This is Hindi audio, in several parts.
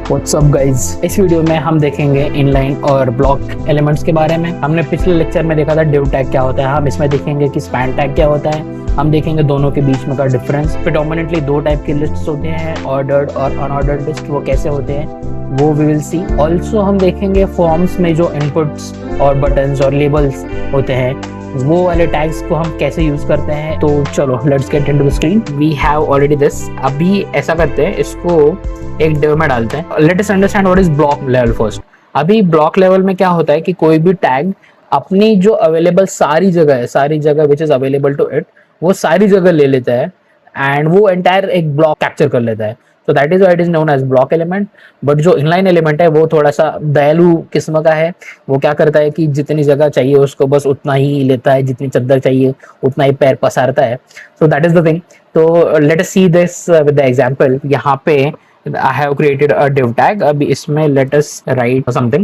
व्हाट्सअप गाइज, इस वीडियो में हम देखेंगे इनलाइन और ब्लॉक एलिमेंट्स के बारे में। हमने पिछले लेक्चर में देखा था div टैग क्या होता है, हम इसमें देखेंगे कि स्पैन टैग क्या होता है। हम देखेंगे दोनों के बीच में का डिफरेंस। प्रेडोमिनेटली दो टाइप की लिस्ट्स होते हैं, ऑर्डर्ड और अनऑर्डर्ड लिस्ट, वो कैसे होते हैं वो वी विल सी। ऑल्सो हम देखेंगे फॉर्म्स में जो इनपुट्स और बटन्स और लेबल्स होते हैं वो वाले टैग्स को हम कैसे यूज करते हैं। तो चलो let's get into the screen. We have already this. अभी ऐसा करते हैं, इसको एक डिव में डालते हैं। Let us understand what is block level first. अभी ब्लॉक लेवल में क्या होता है कि कोई भी टैग अपनी जो अवेलेबल सारी जगह है, सारी जगह which is available to it, वो सारी जगह ले लेता है एंड वो एंटायर एक ब्लॉक कैप्चर कर लेता है। तो that is why it is known as block element. But जो इनलाइन एलिमेंट है वो थोड़ा सा दयालु किस्म का है। वो क्या करता है कि जितनी जगह चाहिए उसको बस उतना ही लेता है, जितनी चद्दर चाहिए उतना ही पैर पसारता है। So that is the thing. तो let us see this with the example. यहाँ पे I have created a div tag. अभी इसमें let us write something.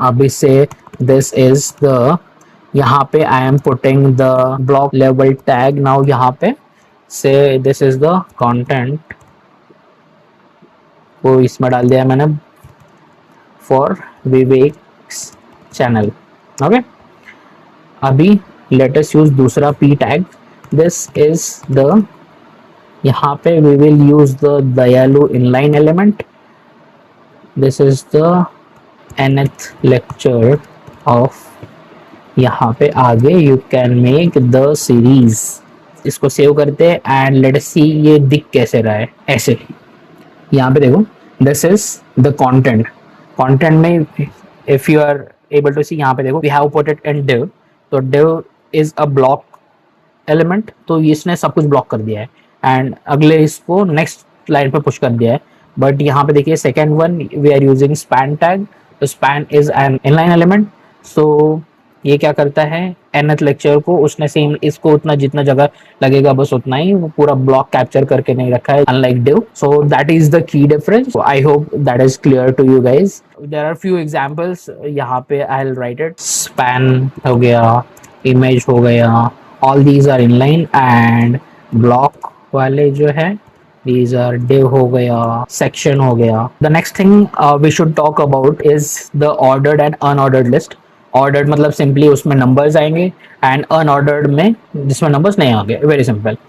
अभी से this is the, यहाँ पे I am putting the block level tag. Now यहाँ पे say this is the content को इसमें डाल दिया मैंने for Vivek's channel. Okay. अभी let us use दूसरा p tag. This is the, यहाँ पे we will use the दयालु inline element. This is the nth lecture of, यहाँ पे आगे you can make the series. इसको सेव करते हैं and let us see ये दिख कैसे रहा है। ऐसे यहाँ पे देखो, this is the content. Content में if you are able to see, यहाँ पे देखो we have put it in div. तो div is a block element, तो इसने सब कुछ ब्लॉक कर दिया है एंड अगले इसको नेक्स्ट लाइन पे पुश कर दिया है। बट यहाँ पे देखिए second one we are using span tag. तो span is an inline element. So ये क्या करता है, nth लेक्चर को उसने सेम इसको उतना जितना जगह लगेगा बस उतना ही, वो पूरा ब्लॉक कैप्चर करके नहीं रखा है unlike div। So that is the key difference. I hope that is clear to you guys. There are few examples यहाँ पे। I will write it. Span हो गया, इमेज हो गया, all these are inline and block वाले जो है these are div हो गया, section हो गया। The next thing we should talk about is the ordered and unordered list. Ordered मतलब simply उसमें numbers आएंगे and unordered में जिसमें numbers नहीं आएंगे। Very simple.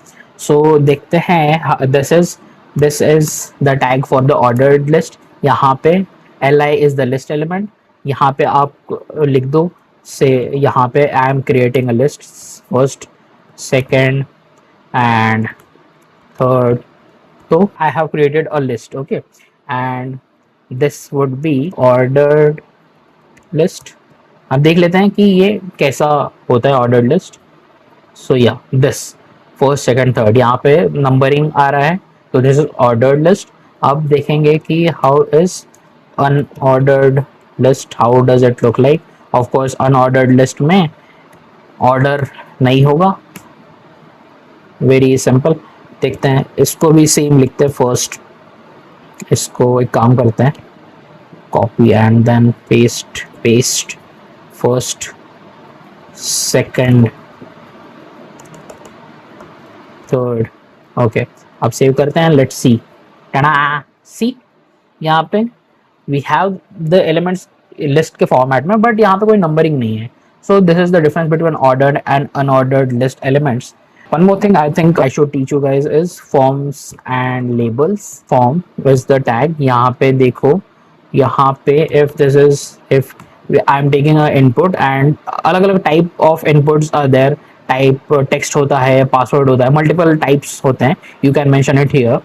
So देखते हैं, this is the tag for the ordered list. यहाँ पे li is the list element. यहाँ पे आप लिख दो से, यहाँ पे I am creating a list first, second and third. So I have created a list, okay, and this would be ordered list. अब देख लेते हैं कि ये कैसा होता है ordered list. So yeah, this first, second, third, यहाँ पे नंबरिंग आ रहा है, तो this is ordered list. अब देखेंगे कि how is unordered list, how does it look like. Of course unordered list में order नहीं होगा। Very simple. देखते हैं, इसको भी सेम लिखते हैं फर्स्ट। इसको एक काम करते हैं, copy and then paste first, second, third. Okay, अब सेव करते हैं। Let's see. टना सी, यहाँ पे we have the elements list के फॉर्मेट में, बट यहाँ पे कोई नंबरिंग नहीं है। So this is the difference between ordered and unordered list elements. One more thing I think I should teach you guys is forms and labels. Form is the tag. यहाँ पे देखो, यहाँ पे if I'm taking a input and अलग अलग type of inputs are there. Type text होता है, password होता है, multiple types होते हैं. You can mention it here.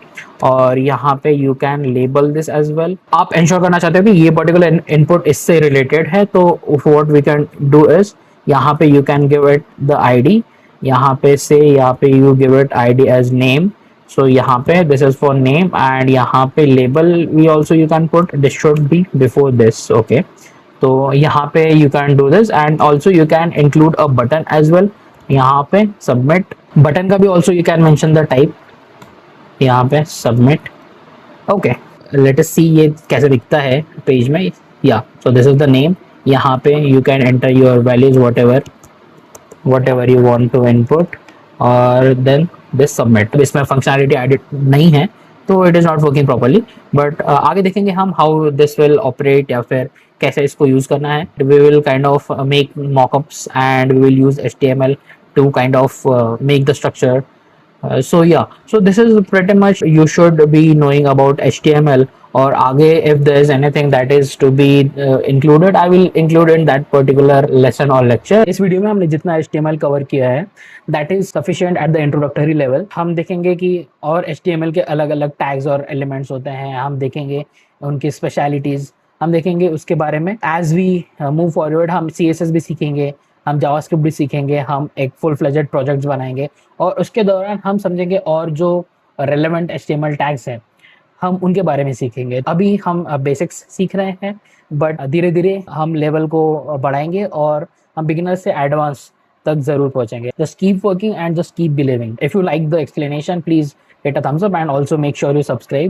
और यहाँ पे you can label this as well. आप ensure करना चाहते हो कि ये particular input इससे related है, तो what we can do is यहाँ पे you can give it the ID. यहाँ पे से, यहाँ पे you give it ID as name. So यहाँ पे this is for name and यहाँ पे label we also you can put, this should be before this. Okay, तो यहाँ पे you can do this and also you can include a button as well. यहाँ पे submit button का भी also you can mention the type. यहाँ पे submit. Okay, let us see ये कैसे दिखता है पेज में. Yeah, so this is the name. यहाँ पे you can enter your values whatever you want to input और then this submit. इसमें फंक्शनैलिटी एडिट नहीं है, तो it is not working properly. But आगे देखेंगे हम हाउ दिस विल ऑपरेट या फिर कैसे इसको यूज़ करना है। We will kind of make mockups and we will use HTML to kind of make the structure. So yeah, so this is pretty much you should be knowing about HTML. और आगे if there is anything that is to be included, I will include in that particular lesson or lecture. इस वीडियो में हमने जितना HTML कवर किया है that is sufficient at the introductory level. हम देखेंगे कि और HTML के अलग अलग टैग्स और एलिमेंट्स होते हैं, हम देखेंगे उनकी स्पेशलिटीज़, हम देखेंगे उसके बारे में। एज वी मूव फॉरवर्ड हम CSS भी सीखेंगे, हम जावास्क्रिप्ट भी सीखेंगे, हम एक फुल फ्लेजेड प्रोजेक्ट्स बनाएंगे और उसके दौरान हम समझेंगे और जो रेलेवेंट HTML टैग्स हैं हम उनके बारे में सीखेंगे। अभी हम बेसिक्स सीख रहे हैं बट धीरे धीरे हम लेवल को बढ़ाएंगे और हम बिगिनर से एडवांस तक जरूर पहुंचेंगे। Just keep working and just keep believing. If you like the explanation please hit a thumbs up and also make sure you subscribe.